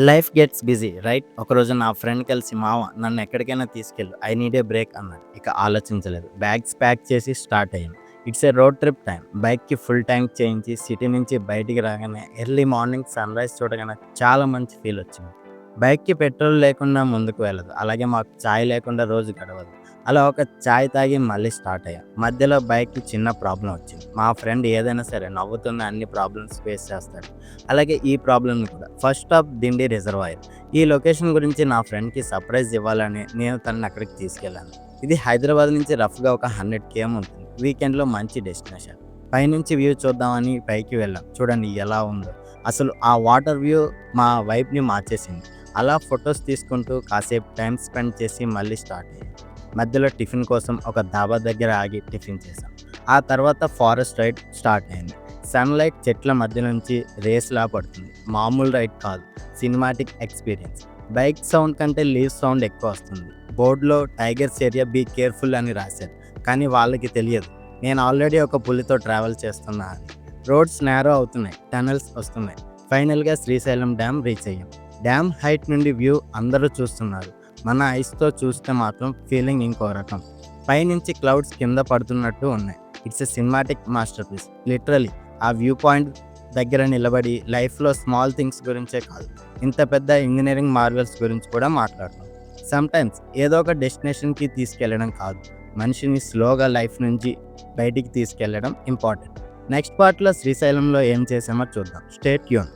Life gets busy right. ఒకరోజు నా friend కలిసి మామ నన్ను ఎక్కడికైనా తీసుకెళ్ళు, ఐ నీడ్ ఏ బ్రేక్ అన్నాడు. ఇక ఆలోచించలేదు, బ్యాగ్స్ ప్యాక్ చేసి స్టార్ట్ అయ్యాను. It's a road trip time. బైక్కి ఫుల్ ట్యాంక్ చేయించి సిటీ నుంచి బయటికి రాగానే ఎర్లీ మార్నింగ్ సన్ రైజ్ చూడగానే చాలా మంచి ఫీల్ వచ్చింది. బైక్కి పెట్రోల్ లేకుండా ముందుకు వెళ్ళదు, అలాగే మాకు ఛాయ్ లేకుండా రోజు గడవదు. అలా ఒక ఛాయ్ తాగి మళ్ళీ స్టార్ట్ అయ్యాం. మధ్యలో బైక్కి చిన్న ప్రాబ్లం వచ్చింది. మా ఫ్రెండ్ ఏదైనా సరే నవ్వుతున్న అన్ని ప్రాబ్లమ్స్ ఫేస్ చేస్తాడు, అలాగే ఈ ప్రాబ్లమ్ని కూడా. First stop Dindi reservoir. ఈ లొకేషన్ గురించి నా ఫ్రెండ్కి సర్ప్రైజ్ ఇవ్వాలని నేను తనని అక్కడికి తీసుకెళ్ళాను. ఇది హైదరాబాద్ నుంచి రఫ్గా ఒక 100 km ఉంటుంది. వీకెండ్లో మంచి డెస్టినేషన్. పైనుంచి వ్యూ చూద్దామని పైకి వెళ్ళాం. చూడండి ఎలా ఉందో అసలు. ఆ వాటర్ వ్యూ మా వైబ్ని మార్చేసింది. అలా ఫొటోస్ తీసుకుంటూ కాసేపు టైం స్పెండ్ చేసి మళ్ళీ స్టార్ట్ అయ్యాం. మధ్యలో టిఫిన్ కోసం ఒక ధాబా దగ్గర ఆగి టిఫిన్ చేసాం. ఆ తర్వాత ఫారెస్ట్ రైడ్ స్టార్ట్ అయింది. సన్లైట్ చెట్ల మధ్య నుంచి రేస్లా పడుతుంది. మామూలు రైడ్ కాదు, సినిమాటిక్ ఎక్స్పీరియన్స్. బైక్ సౌండ్ కంటే లీవ్ సౌండ్ ఎక్కువ వస్తుంది. బోర్డులో టైగర్స్ ఏరియా బీ కేర్ఫుల్ అని రాశారు, కానీ వాళ్ళకి తెలియదు నేను ఆల్రెడీ ఒక పులితో ట్రావెల్ చేస్తున్నా అని. రోడ్స్ నేరో అవుతున్నాయి, టనల్స్ వస్తున్నాయి. ఫైనల్గా శ్రీశైలం డ్యామ్ రీచ్ అయ్యాం. డ్యామ్ హైట్ నుండి వ్యూ అందరూ చూస్తున్నారు. మన ఐస్తో చూస్తే మాత్రం ఫీలింగ్ ఇంకో రకం. పైనుంచి క్లౌడ్స్ కింద పడుతున్నట్టు ఉన్నాయి. It's a cinematic masterpiece literally. ఆ వ్యూ పాయింట్ దగ్గర నిలబడి లైఫ్లో స్మాల్ థింగ్స్ గురించే కాదు, ఇంత పెద్ద ఇంజనీరింగ్ మార్వెల్స్ గురించి కూడా మాట్లాడతాం. సమ్టైమ్స్ ఏదో ఒక డెస్టినేషన్కి తీసుకెళ్ళడం కాదు, మనిషిని స్లోగా లైఫ్ నుంచి బయటికి తీసుకెళ్ళడం ఇంపార్టెంట్. నెక్స్ట్ పార్ట్లో శ్రీశైలంలో ఏం చేసామో చూద్దాం. Stay tune.